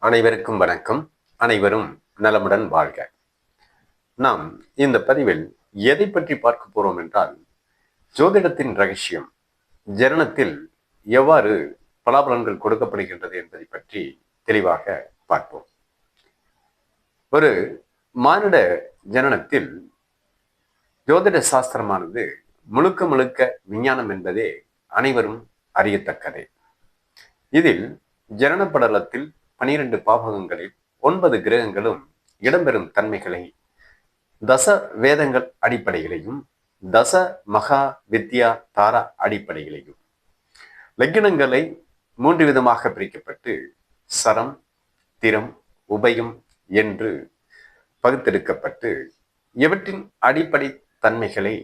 அனைவருக்கும் வணக்கம். அனைவரும் நலமுடன் வாழ்க. நாம் இந்த பதிவில் எதை பற்றி பார்க்க போறோம் என்றால், ஜோதிடத்தின் ரகசியம், ஜனனத்தில் எவ்வாறு பலாபலன்கள் கொடுக்கப்படுகின்றது என்பதை பற்றி தெளிவாக பார்ப்போம். ஒரு மானிட ஜனனத்தில் ஜோதிட சாஸ்திரமானது முழுக்க முழுக்க விஞ்ஞானம் என்பதே அனைவரும் அறியத்தக்கதே. இதில் ஜனன படலத்தில் 12 பாவகங்களில் 9 கிரகங்களும் இடம்பெறும் தன்மைகளை தச வேதங்கள் அடிப்படையிலையும் தச மகா வித்யா தாரா அடிப்படையிலையும் லக்கினங்களை 3 விதமாக பிரிக்கப்பட்டு சரம், திரம், உபயம் என்று பகுத்தெடுக்கப்பட்டு இவற்றின் அடிப்படை தன்மைகளை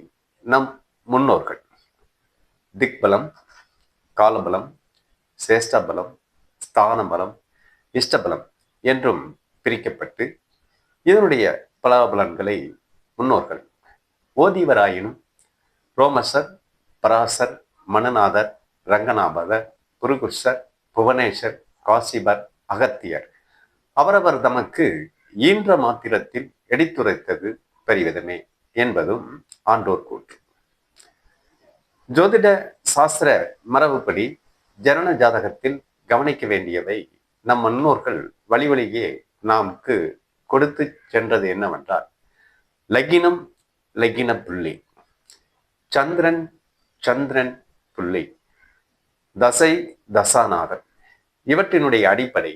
நம் முன்னோர்கள் திக்பலம், காலபலம், சேஷ்டபலம், ஸ்தானபலம், இஷ்டபலம் என்றும் பிரிக்கப்பட்டு இதனுடைய பலாபலன்களை முன்னோர்கள் ஓதிவராயினும் ரோமசர், பராசர், மணநாதர், ரங்கநாபதர், புருகுஷர், புவனேஸ்வர், காசிபர், அகத்தியர் அவரவர் தமக்கு ஈன்ற மாத்திரத்தில் எடுத்துரைத்தது பெரிவிதமே என்பதும் ஆண்டோர் கூற்று. ஜோதிட சாஸ்திர மரபுப்படி ஜனன ஜாதகத்தில் கவனிக்க வேண்டியவை நம் முன்னோர்கள் வழி வழியே நமக்கு கொடுத்து சென்றது என்னவென்றால், லக்கினம், லக்கின புள்ளி, சந்திரன், சந்திரன் புள்ளி, தசை, தசாநாதன் இவற்றினுடைய அடிப்படை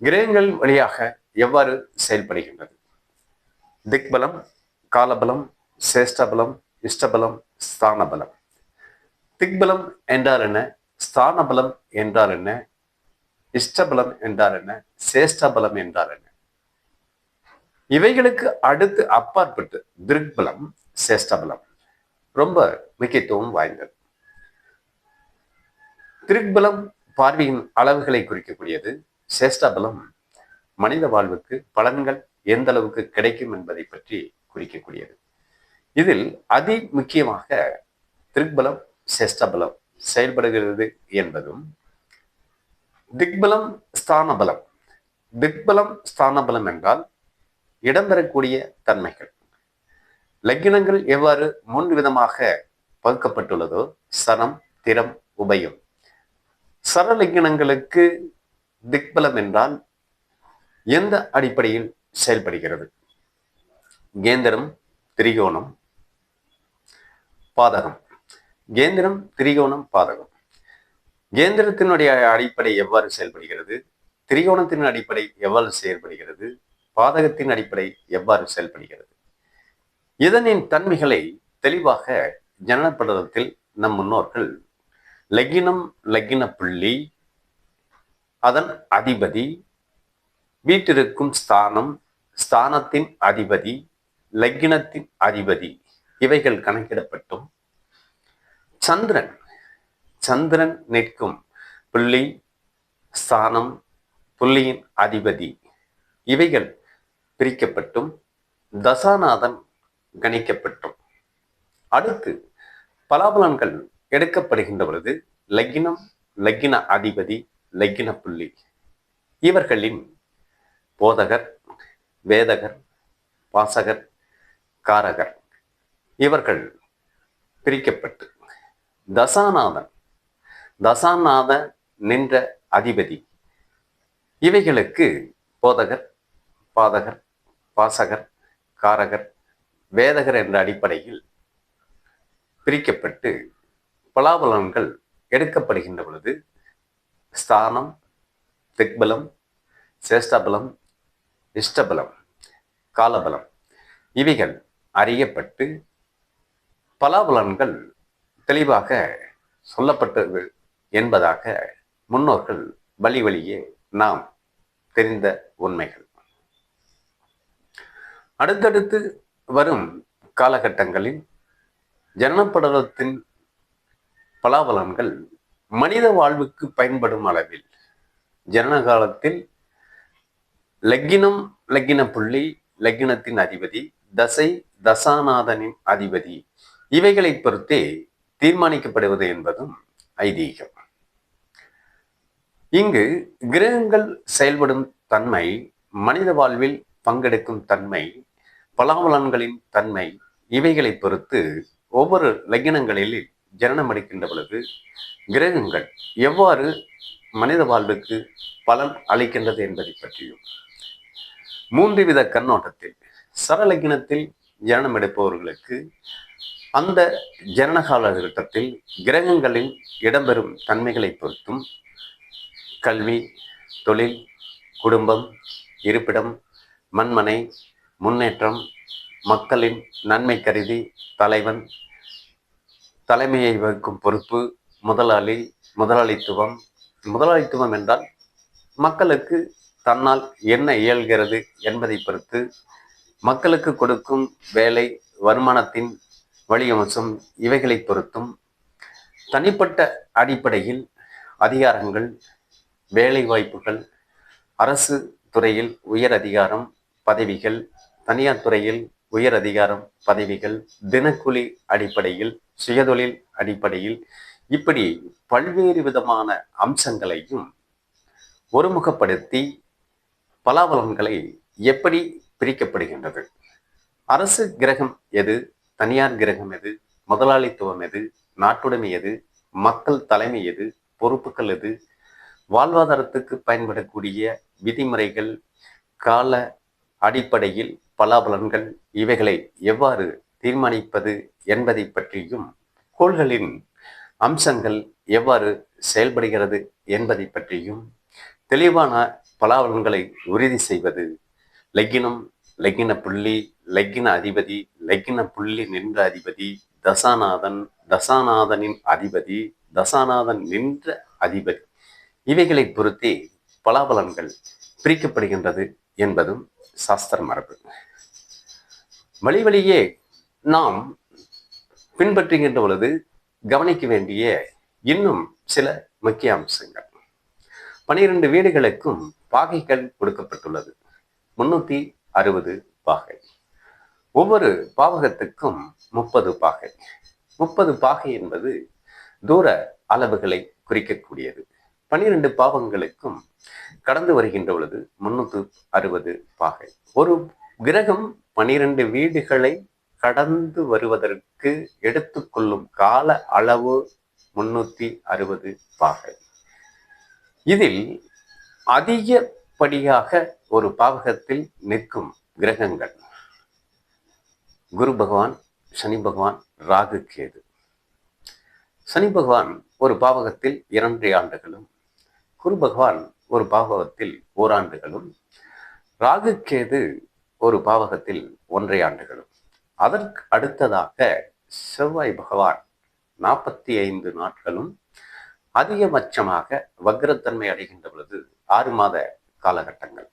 கிரகங்கள் வழியாக எவ்வாறு செயல்படுகின்றது. திக்பலம், காலபலம், சேஷ்டபலம், இஷ்டபலம், ஸ்தானபலம். திக்பலம் என்றால் என்ன, ஸ்தானபலம் என்றால் என்ன, இஷ்டபலம் என்றால் என்ன, சேஷ்டபலம் என்றால் என்ன? இவைகளுக்கு அடுத்து அப்பாற்பட்டு திருக்பலம், சேஷ்டபலம் ரொம்ப முக்கியத்துவம் வாய்ந்தது. திருக்பலம் பார்வையின் அளவுகளை குறிக்கக்கூடியது. சேஷ்டபலம் மனித வாழ்வுக்கு பலன்கள் எந்த அளவுக்கு கிடைக்கும் என்பதை பற்றி குறிக்கக்கூடியது. இதில் அதி முக்கியமாக திருக்பலம், சேஷ்டபலம் செயல்படுகிறது என்பதும், திக்பலம், ஸ்தானபலம். திக்பலம், ஸ்தானபலம் என்றால் இடம்பெறக்கூடிய தன்மைகள். லக்கினங்கள் எவ்வாறு 3 விதமாக பகுக்கப்பட்டுள்ளதோ, சரம், திரம், உபயம். சரலக்கினங்களுக்கு திக்பலம் என்றால் எந்த அடிப்படையில் செயல்படுகிறது? கேந்திரம், திரிகோணம், பாதகம். கேந்திரம், திரிகோணம், பாதகம். கேந்திரத்தினுடைய அடிப்படை எவ்வாறு செயல்படுகிறது, திரிகோணத்தின் அடிப்படை எவ்வாறு செயல்படுகிறது, பாதகத்தின் அடிப்படை எவ்வாறு செயல்படுகிறது, இதனின் தன்மைகளை தெளிவாக ஜனனப்படலத்தில் நம் முன்னோர்கள் லக்கினம், லக்கின புள்ளி, அதன் அதிபதி, வீட்டிற்கும் ஸ்தானம், ஸ்தானத்தின் அதிபதி, லக்கினத்தின் அதிபதி இவைகள் கணக்கிடப்பட்டும், சந்திரன், சந்திரன் நிற்கும் புள்ளி, ஸ்தானம், புள்ளியின் அதிபதி இவைகள் பிரிக்கப்பட்டும், தசாநாதன் கணிக்கப்பட்டும், அடுத்து பலாபலன்கள் எடுக்கப்படுகின்ற பொழுது லக்கினம், லக்கின அதிபதி, லக்கின புள்ளி இவர்களின் போதகர், வேதகர், வாசகர், காரகர் இவர்கள் பிரிக்கப்பட்டு, தசாநாதன், தசாநாத நின்ற அதிபதி இவைகளுக்கு போதகர், பாதகர், வாசகர், காரகர், வேதகர் என்ற அடிப்படையில் பிரிக்கப்பட்டு பலாபலன்கள் எடுக்கப்படுகின்ற பொழுது ஸ்தானம், திக்பலம், சேஷ்டபலம், இஷ்டபலம், காலபலம் இவைகள் அறியப்பட்டு பலாபலன்கள் தெளிவாக சொல்லப்பட்டது என்பதாக முன்னோர்கள் வழி வழியே நாம் தெரிந்த உண்மைகள். அடுத்தடுத்து வரும் காலகட்டங்களில் ஜனனப்படலத்தின் பலாபலன்கள் மனித வாழ்வுக்கு பயன்படும் அளவில் ஜனன காலத்தில் லக்கினம், லக்கின புள்ளி, லக்கினத்தின் அதிபதி, தசை, தசாநாதனின் அதிபதி இவைகளை பொறுத்தே தீர்மானிக்கப்படுவது என்பதும் ஐதீகம். இங்கு கிரகங்கள் செயல்படும் தன்மை, மனித வாழ்வில் பங்கெடுக்கும் தன்மை, பலாபலன்களின் தன்மை, இவைகளை பொறுத்து ஒவ்வொரு லக்னங்களில் ஜனனம் எடுக்கின்ற பொழுது கிரகங்கள் எவ்வாறு மனித வாழ்வுக்கு பலன் அளிக்கின்றது என்பதை பற்றியும், 3 வித கண்ணோட்டத்தில் சரலக்னத்தில் ஜனனம் எடுப்பவர்களுக்கு அந்த ஜனன காலகட்டத்தில் கிரகங்களில் இடம்பெறும் தன்மைகளை பொறுத்தும் கல்வி, தொழில், குடும்பம், இருப்பிடம், மண்மனை, முன்னேற்றம், மக்களின் நன்மை கருதி தலைவன், தலைமையை வகிக்கும் பொறுப்பு, முதலாளி, முதலாளித்துவம். முதலாளித்துவம் என்றால் மக்களுக்கு தன்னால் என்ன இயல்கிறது என்பதை பொறுத்து மக்களுக்கு கொடுக்கும் வேலை, வருமானத்தின் வழியம்சம், இவைகளை பொறுத்தும் தனிப்பட்ட அடிப்படையில் அதிகாரங்கள், வேலை வாய்ப்புகள், அரசு துறையில் உயர் அதிகாரம், பதவிகள், தனியார் துறையில் உயர் அதிகாரம், பதவிகள், தினக்கூலி அடிப்படையில், சுயதொழில் அடிப்படையில், இப்படி பல்வேறு விதமான அம்சங்களையும் ஒருமுகப்படுத்தி பலாபலன்களை எப்படி பிரிக்கப்படுகின்றது, அரசு கிரகம் எது, தனியார் கிரகம் எது, முதலாளித்துவம் எது, நாட்டுடைமை எது, மக்கள் தலைமை எது, பொறுப்புகள் எது, வாழ்வாதாரத்துக்கு பயன்படக்கூடிய விதிமுறைகள், கால அடிப்படையில் பலாபலன்கள், இவைகளை எவ்வாறு தீர்மானிப்பது என்பதை பற்றியும், கோள்களின் அம்சங்கள் எவ்வாறு செயல்படுகிறது என்பதை பற்றியும் தெளிவான பலாபலன்களை உறுதி செய்வது லக்னம், லக்ன புள்ளி, லக்ன அதிபதி, லக்ன புள்ளி நின்ற அதிபதி, தசாநாதன், தசாநாதனின் அதிபதி, தசாநாதன் நின்ற அதிபதி, இவைகளை பொறுத்தே பலாபலன்கள் பிரிக்கப்படுகின்றது என்பதும் சாஸ்திர மரபு. வழி வழியே நாம் பின்பற்றுகின்ற பொழுது கவனிக்க வேண்டிய இன்னும் சில முக்கிய அம்சங்கள். 12 வீடுகளுக்கும் பாகைகள் கொடுக்கப்பட்டுள்ளது. 360 பாகை. ஒவ்வொரு பாவகத்துக்கும் 30 பாகை. 30 பாகை என்பது தூர அளவுகளை குறிக்கக்கூடியது. 12 பாவங்களுக்கும் கடந்து வருகின்ற பொழுது 360 பாகை. ஒரு கிரகம் 12 வீடுகளை கடந்து வருவதற்கு எடுத்துக்கொள்ளும் கால அளவு 360 பாகை. இதில் அதிகப்படியாக ஒரு பாவகத்தில் நிற்கும் கிரகங்கள் குரு பகவான், சனி பகவான், ராகு, கேது. சனி பகவான் ஒரு பாவகத்தில் 2 ஆண்டுகளும், குரு பகவான் ஒரு பாவகத்தில் 1 ஆண்டுகளும், ராகு கேது ஒரு பாவகத்தில் 1.5 ஆண்டுகளும். அதற்கு அடுத்ததாக செவ்வாய் பகவான் 45 நாட்களும், அதிகபட்சமாக வக்ரத்தன்மை அடைகின்ற பொழுது 6 மாத காலகட்டங்கள்.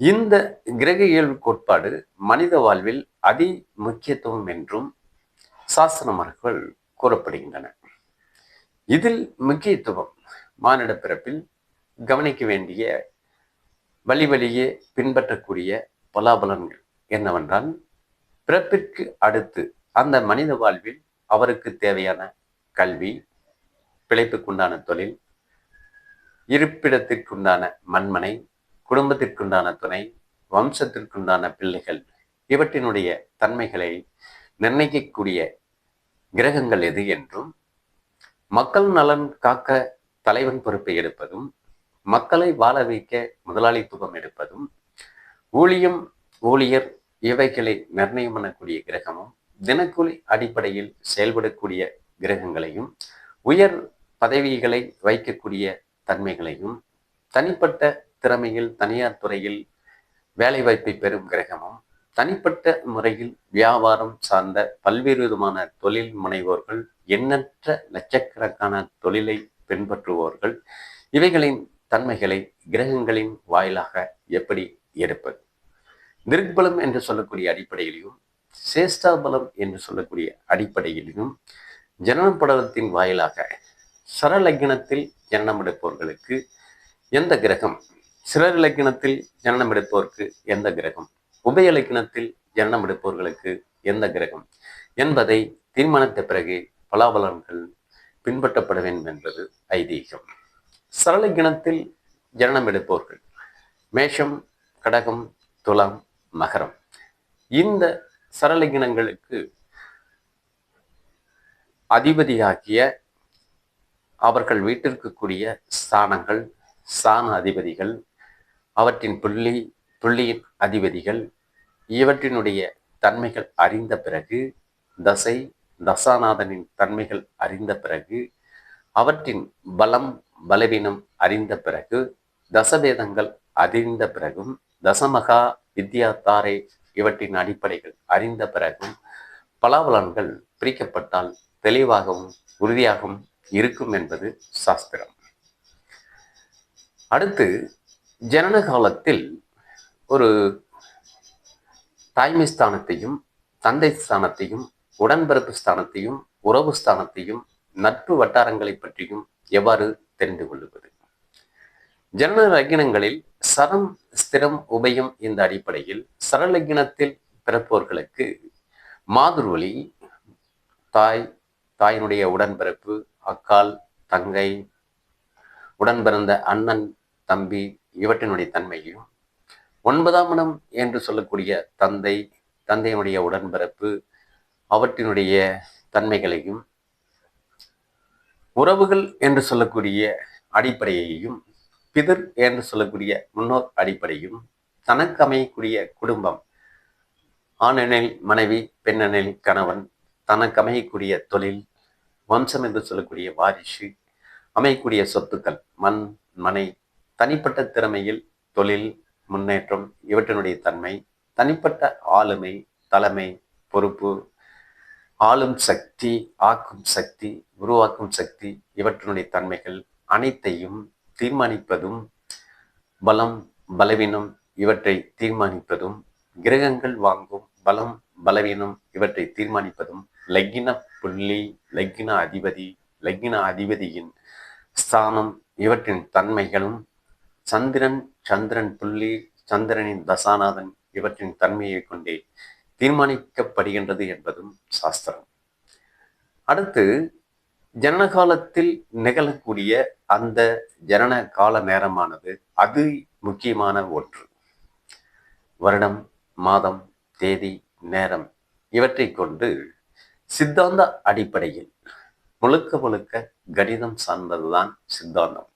இந்த கிரக இயல்பு கோட்பாடு மனித வாழ்வில் அதி முக்கியத்துவம் என்றும் சாஸ்திர மரபுகள் கூறப்படுகின்றன. இதில் முக்கியத்துவம் மானிட பிறப்பில் கவனிக்க வேண்டிய வழி வழியே பின்பற்றக்கூடிய பலாபலன்கள் என்னவென்றால், பிறப்பிற்கு அடுத்து அந்த மனித வாழ்வில் அவருக்கு தேவையான கல்வி, பிழைப்புக்குண்டான தொழில், இருப்பிடத்திற்குண்டான மண்மனை, குடும்பத்திற்குண்டான துணை, வம்சத்திற்குண்டான பிள்ளைகள், இவற்றினுடைய தன்மைகளை நிர்ணயிக்கக்கூடிய கிரகங்கள் எது என்றும், மக்கள் நலன் காக்க தலைவன் பொறுப்பை எடுப்பதும், மக்களை வாழ வைக்க முதலாளித்துவம் எடுப்பதும், ஊழியம், ஊழியர், இவைகளை நிர்ணயம் பண்ணக்கூடிய கிரகமும், தினக்கூலி அடிப்படையில் செயல்படக்கூடிய கிரகங்களையும், உயர் பதவிகளை வைக்கக்கூடிய தன்மைகளையும், தனிப்பட்ட திறமையில் தனியார் துறையில் வேலைவாய்ப்பை பெறும் கிரகமும், தனிப்பட்ட முறையில் வியாபாரம் சார்ந்த பல்வேறு விதமான தொழில் முனைவோர்கள், எண்ணற்ற லட்சக்கணக்கான தொழிலை பின்பற்றுவோர்கள், இவைகளின் தன்மைகளை கிரகங்களின் வாயிலாக எப்படி எடுப்பது, திருக்பலம் என்று சொல்லக்கூடிய அடிப்படையிலும், சேஷ்டாபலம் என்று சொல்லக்கூடிய அடிப்படையிலும், ஜனன படலத்தின் வாயிலாக சரலக்னத்தில் ஜனனம் எடுப்பவர்களுக்கு எந்த கிரகம், சிறர் லக்னத்தில் ஜனனம் எடுப்பவருக்கு எந்த கிரகம், உபய லக்னத்தில் ஜனனம் எடுப்பவர்களுக்கு எந்த கிரகம் என்பதை தீர்மானித்த பிறகு பலாபலன்கள் பின்பற்றப்பட வேண்டும் என்பது ஐதீகம். சரளகிணத்தில் ஜனனம் எடுப்பவர்கள் மேஷம், கடகம், துலாம், மகரம். இந்த சரளகிணங்களுக்கு அதிபதியாகிய அவர்கள் வீட்டிற்கக்கூடிய ஸ்தானங்கள், ஸ்தான அதிபதிகள், அவற்றின் புள்ளியின் அதிபதிகள், இவற்றினுடைய தன்மைகள் அறிந்த பிறகு, தசை தசாநாதனின் தன்மைகள் அறிந்த பிறகு, அவற்றின் பலம் பலவீனம் அறிந்த பிறகு, தசபேதங்கள் அறிந்த பிறகும், தசமகா வித்யாத்தாரே இவற்றின் அடிப்படைகள் அறிந்த பிறகும் பலாபலன்கள் பிரிக்கப்பட்டால் தெளிவாகவும் உறுதியாகவும் இருக்கும் என்பது சாஸ்திரம். அடுத்து, ஜனன காலத்தில் ஒரு தாய்மை ஸ்தானத்தையும் தந்தை ஸ்தானத்தையும் உடன்பிறப்பு ஸ்தானத்தையும் உறவு ஸ்தானத்தையும் நட்பு வட்டாரங்களை பற்றியும் எவ்வாறு தெரிந்து கொள்வது? ஜனன லக்னங்களில் சரம், ஸ்திரம், உபயம் இந்த அடிப்படையில் சரலக்னத்தில் பிறப்போர்களுக்கு மாதுர்வழி, தாயினுடைய உடன்பிறப்பு, அக்கால், தங்கை, உடன் பிறந்த அண்ணன், தம்பி இவற்றினுடைய தன்மையும், 9ஆம் இடம் என்று சொல்லக்கூடிய தந்தையினுடைய உடன்பிறப்பு அவற்றினுடைய தன்மைகளையும், உறவுகள் என்று சொல்லக்கூடிய அடிப்படையையும், பிதர் என்று சொல்லக்கூடிய முன்னோர் அடிப்படையும், தனக்கு அமையக்கூடிய குடும்பம், ஆணெனில் மனைவி, பெண்ணெனில் கணவன், தனக்கு அமையக்கூடிய தொழில், வம்சம் என்று சொல்லக்கூடிய வாரிசு, அமையக்கூடிய சொத்துக்கள், மண், மனை, தனிப்பட்ட திறமையில் தொழில் முன்னேற்றம் இவற்றினுடைய தன்மை, தனிப்பட்ட ஆளுமை, தலைமை, பொறுப்பு, ஆளும் சக்தி, ஆக்கும் சக்தி, உருவாக்கும் சக்தி இவற்றினுடைய தன்மைகள் அனைத்தையும் தீர்மானிப்பதும், பலம் பலவீனம் இவற்றை தீர்மானிப்பதும், கிரகங்கள் வாங்கும் பலம் பலவீனம் இவற்றை தீர்மானிப்பதும், லக்ன புள்ளி, லக்ன அதிபதி, லக்ன அதிபதியின் ஸ்தானம் இவற்றின் தன்மைகளும், சந்திரன் புள்ளி, சந்திரனின் தசாநாதன் இவற்றின் தன்மையை கொண்டே தீர்மானிக்கப்படுகின்றது என்பதும் சாஸ்திரம். அடுத்து, ஜனன காலத்தில் நிகழக்கூடிய அந்த ஜனன கால நேரமானது அது முக்கியமான ஒன்று. வருடம், மாதம், தேதி, நேரம் இவற்றை கொண்டு சித்தாந்த அடிப்படையில் முழுக்க கணிதம் சார்ந்ததுதான் சித்தாந்தம்.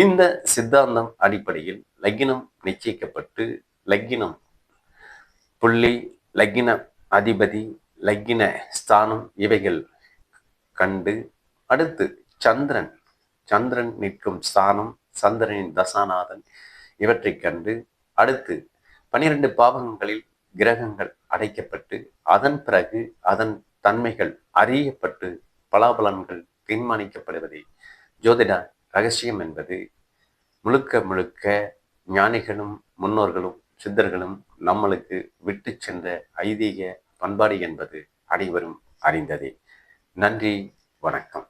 இந்த சித்தாந்தம் அடிப்படையில் லக்னம் நிச்சயிக்கப்பட்டு, லக்னம் புள்ளி, லக்ன அதிபதி, லக்ன ஸ்தானம் இவைகள் கண்டு, அடுத்து சந்திரன் நிற்கும் ஸ்தானம், சந்திரனின் தசாநாதன் இவற்றை கண்டு, அடுத்து 12 பாவங்களில் கிரகங்கள் அடைக்கப்பட்டு, அதன் பிறகு அதன் தன்மைகள் அறியப்பட்டு பலாபலன்கள் தீர்மானிக்கப்படுவதே ஜோதிட ரகசியம் என்பது முழுக்க ஞானிகளும் முன்னோர்களும் சித்தர்களும் நம்மளுக்கு விட்டு சென்ற ஐதீக பண்பாடு என்பது அனைவரும் அறிந்ததே. நன்றி, வணக்கம்.